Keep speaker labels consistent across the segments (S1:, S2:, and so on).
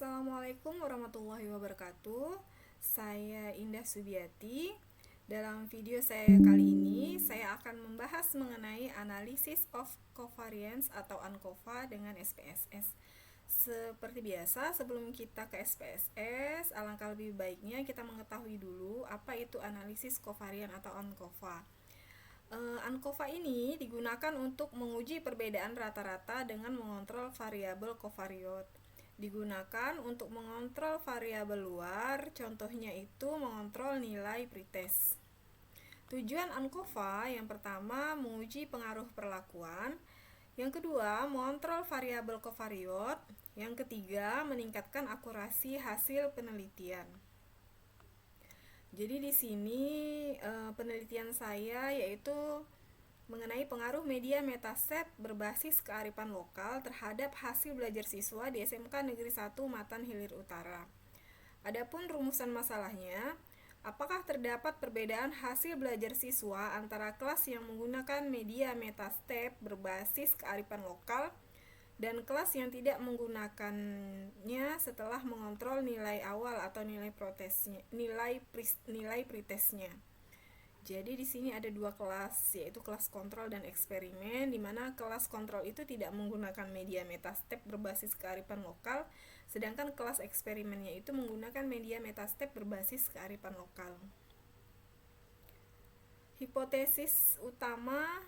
S1: Assalamualaikum warahmatullahi wabarakatuh. Saya Indah Subiati. Dalam video saya kali ini, saya akan membahas mengenai analysis of covariance atau ANCOVA dengan SPSS. Seperti biasa, sebelum kita ke SPSS, alangkah lebih baiknya kita mengetahui dulu apa itu analisis covariance atau ANCOVA. ANCOVA ini digunakan untuk menguji perbedaan rata-rata dengan mengontrol variabel covariot. Digunakan untuk mengontrol variabel luar, contohnya itu mengontrol nilai pretest. Tujuan ANCOVA yang pertama menguji pengaruh perlakuan, yang kedua mengontrol variabel covariot, yang ketiga meningkatkan akurasi hasil penelitian. Jadi di sini penelitian saya yaitu mengenai pengaruh media metaset berbasis kearifan lokal terhadap hasil belajar siswa di SMK Negeri 1 Matan Hilir Utara. Adapun rumusan masalahnya, apakah terdapat perbedaan hasil belajar siswa antara kelas yang menggunakan media metastep berbasis kearifan lokal dan kelas yang tidak menggunakannya setelah mengontrol nilai awal atau nilai pretestnya. Jadi di sini ada dua kelas, yaitu kelas kontrol dan eksperimen, di mana kelas kontrol itu tidak menggunakan media metastep berbasis kearifan lokal, sedangkan kelas eksperimennya itu menggunakan media metastep berbasis kearifan lokal. Hipotesis utama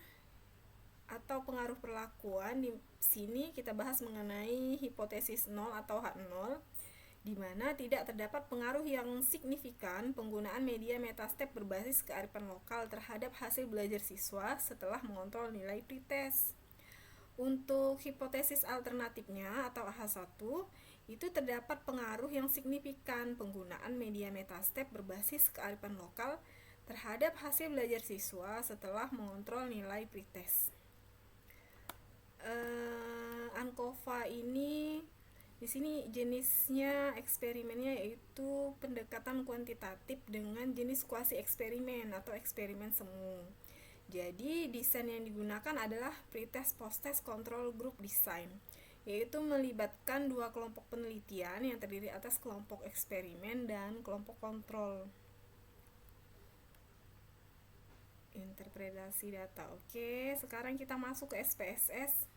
S1: atau pengaruh perlakuan di sini kita bahas mengenai hipotesis 0 atau H0, di mana tidak terdapat pengaruh yang signifikan penggunaan media metastep berbasis kearifan lokal terhadap hasil belajar siswa setelah mengontrol nilai pretest. Untuk hipotesis alternatifnya atau H1, itu terdapat pengaruh yang signifikan penggunaan media metastep berbasis kearifan lokal terhadap hasil belajar siswa setelah mengontrol nilai pretest. ANCOVA ini di sini jenisnya eksperimennya yaitu pendekatan kuantitatif dengan jenis kuasi eksperimen atau eksperimen semu. Jadi desain yang digunakan adalah pretest post-test control group design, yaitu melibatkan dua kelompok penelitian yang terdiri atas kelompok eksperimen dan kelompok kontrol. Interpretasi data. Oke, sekarang kita masuk ke SPSS.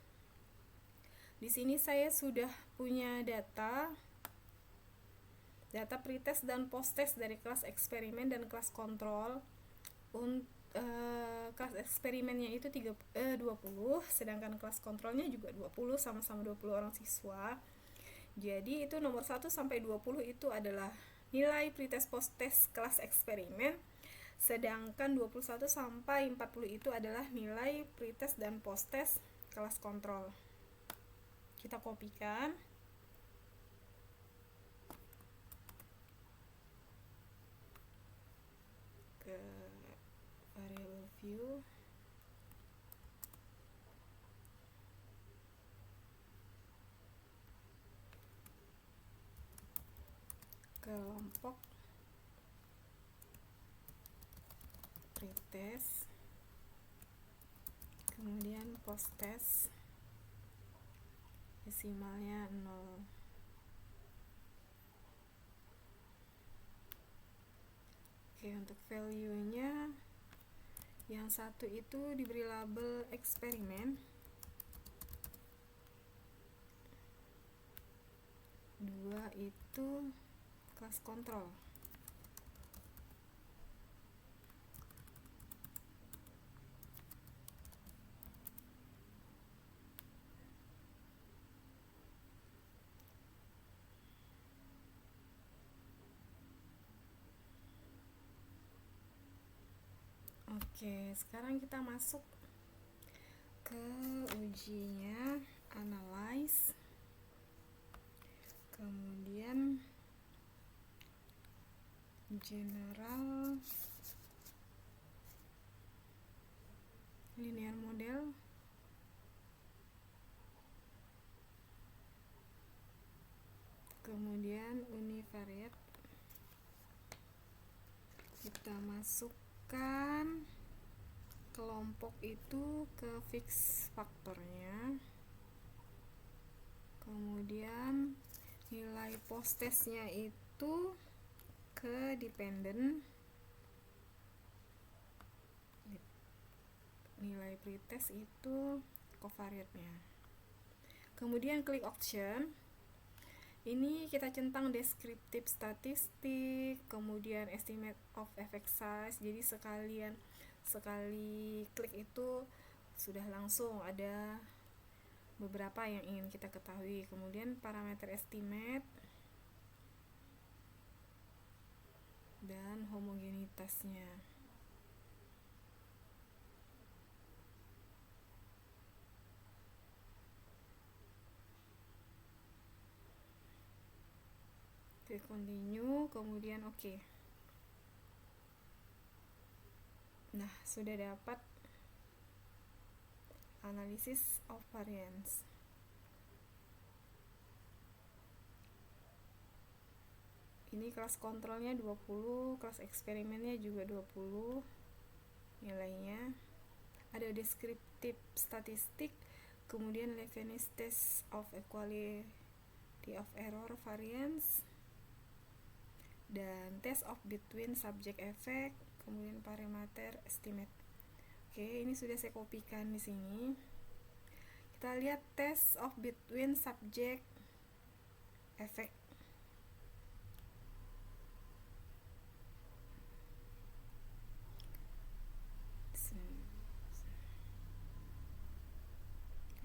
S1: Di sini saya sudah punya data pretest dan post-test dari kelas eksperimen dan kelas kontrol. Kelas eksperimennya itu 20, sedangkan kelas kontrolnya juga 20, sama-sama 20 orang siswa. Jadi itu nomor 1 sampai 20 itu adalah nilai pretest post-test kelas eksperimen, sedangkan 21 sampai 40 itu adalah nilai pretest dan post-test kelas kontrol. Kita kopikan. Ke variable view. Kelompok pretest, kemudian post-test, desimalnya 0. Oke, untuk value-nya yang satu itu diberi label eksperimen, 2 itu kelas kontrol. Oke, sekarang kita masuk ke ujinya, analyze, kemudian general, linear model, kemudian univariate. Kita masukkan kelompok itu ke fix faktornya, kemudian nilai nilai post testnya itu ke dependent, nilai pretest itu covariatnya. Kemudian klik option. Ini kita centang deskriptif statistik, kemudian estimate of effect size. Jadi sekali klik itu sudah langsung ada beberapa yang ingin kita ketahui. Kemudian parameter estimate dan homogenitasnya. Klik continue, kemudian oke. Nah, sudah dapat analysis of variance. Ini kelas kontrolnya 20, kelas eksperimennya juga 20 nilainya. Ada deskriptif statistik, kemudian Leibniz test of equality of error variance, dan test of between subject effect, kemudian parameter estimate. Oke, ini sudah saya kopikan di sini. Kita lihat test of between subject effect.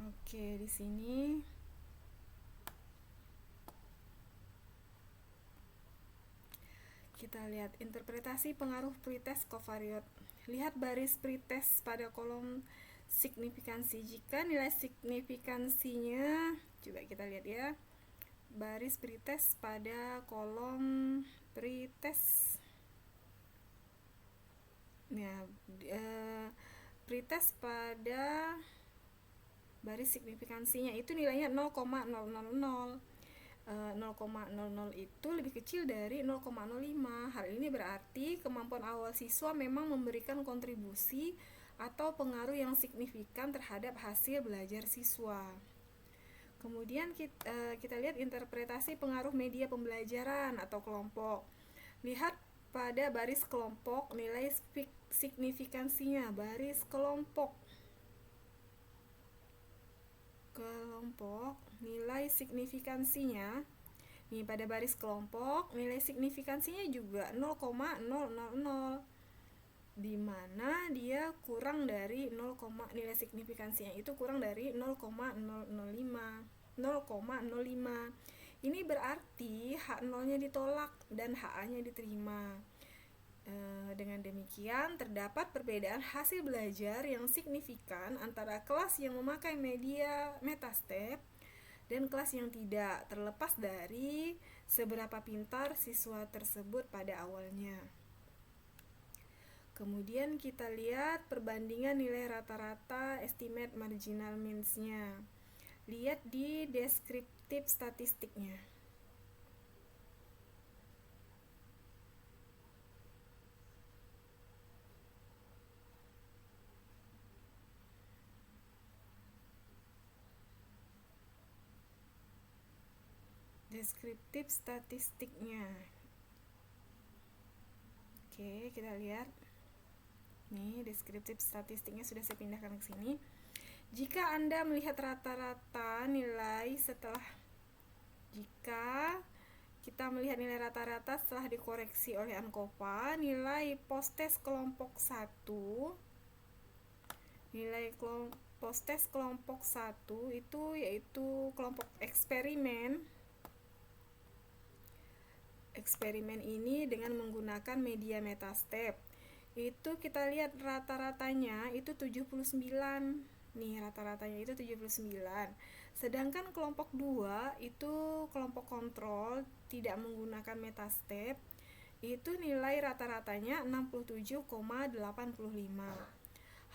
S1: Oke, di sini kita lihat interpretasi pengaruh pretest covariate. Lihat baris pretest pada kolom signifikansi. Jika nilai signifikansinya, coba kita lihat ya, baris pretest pada kolom pretest. Nah, pretest pada baris signifikansinya itu nilainya 0,000. 0,00 itu lebih kecil dari 0,05. Hal ini berarti kemampuan awal siswa memang memberikan kontribusi atau pengaruh yang signifikan terhadap hasil belajar siswa. Kemudian kita lihat interpretasi pengaruh media pembelajaran atau kelompok. Lihat pada baris kelompok nilai signifikansinya, baris kelompok nilai signifikansinya. Nih, pada baris kelompok nilai signifikansinya juga 0,000, di mana dia kurang dari 0, nilai signifikansinya itu kurang dari 0,005. Ini berarti H0-nya ditolak dan HA-nya diterima. Dengan demikian, terdapat perbedaan hasil belajar yang signifikan antara kelas yang memakai media metastep dan kelas yang tidak, terlepas dari seberapa pintar siswa tersebut pada awalnya. Kemudian kita lihat perbandingan nilai rata-rata estimate marginal means-nya. Lihat di deskriptif statistiknya. Deskriptif statistiknya. Oke, kita lihat. Nih, deskriptif statistiknya sudah saya pindahkan ke sini. Jika Anda melihat rata-rata nilai jika kita melihat nilai rata-rata setelah dikoreksi oleh ANCOVA, nilai post-test kelompok 1, itu yaitu kelompok eksperimen ini dengan menggunakan media metastep. Itu kita lihat rata-ratanya itu 79. Nih, rata-ratanya itu 79. Sedangkan kelompok 2 itu kelompok kontrol tidak menggunakan metastep. Itu nilai rata-ratanya 67,85.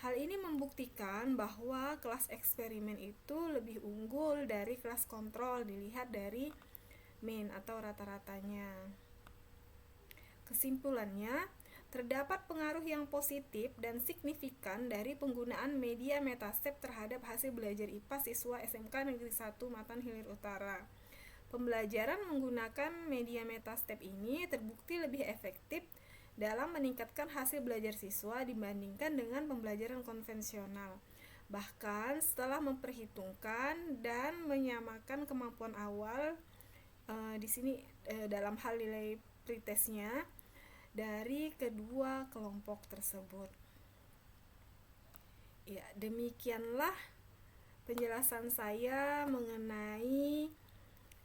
S1: Hal ini membuktikan bahwa kelas eksperimen itu lebih unggul dari kelas kontrol dilihat dari mean atau rata-ratanya. Kesimpulannya, terdapat pengaruh yang positif dan signifikan dari penggunaan media metastep terhadap hasil belajar IPA siswa SMK Negeri 1 Matan Hilir Utara. Pembelajaran menggunakan media metastep ini terbukti lebih efektif dalam meningkatkan hasil belajar siswa dibandingkan dengan pembelajaran konvensional. Bahkan setelah memperhitungkan dan menyamakan kemampuan awal di sini dalam hal nilai pretestnya dari kedua kelompok tersebut. Ya, demikianlah penjelasan saya mengenai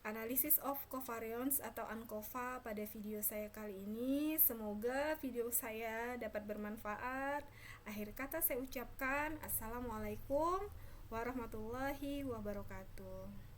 S1: analisis of covariance atau ANCOVA pada video saya kali ini. Semoga video saya dapat bermanfaat. Akhir kata saya ucapkan Assalamualaikum warahmatullahi wabarakatuh.